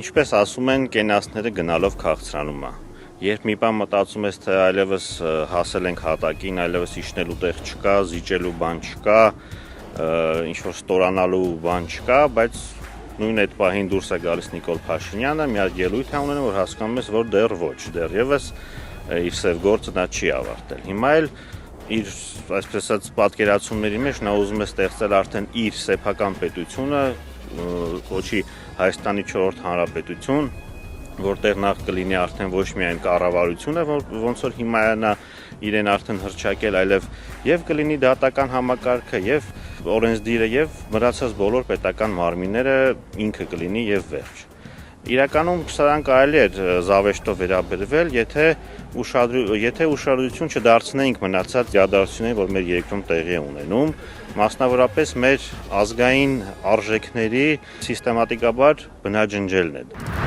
Ինչպես ասում են, կենացները գնալով քաղցրանում է։ Երբ մի բան մտածում ես, թե այլևս հասել ենք հատակին, այլևս իջնելու տեղ չկա, զիջելու բան չկա, ինչ-որ ստորանալու բան չկա, բայց նույն այդ պահին դուրս է գալիս Նիկոլ Փաշինյանը, մի հատ ելույթ է ունենում, որ հասկանում ես, որ դեռ ոչ, դեռևս իր սև գործը նա չի ավարտել։ Հիմա էլ իր, այսպես ասած, պատկերացումների մեջ նա ուզում է ստեղծել արդեն իր սեփական պետությունը, ոչի Հայաստանի 4-րդ հանրապետություն, որտեղ նախ կլինի արդեն ոչ միայն կառավարությունը, ոնց որ հիմա նա իրեն արդեն հռչակել, այլև եւ կլինի դատական համակարգը, եւ օրենսդիրը, եւ մնացած բոլոր պետական մարմինները ինքը կլինի եւ վերջ։ Իրականում սրան կարելի է զավեշտով վերաբերվել, եթե ուշադրություն չդարձնեինք մնացած իրադարձություններին, որ մեր երկրում տեղի է ունենում, մասնավորապես մեր ազգային արժեքների սիստեմատիկաբար բնաջնջելն է։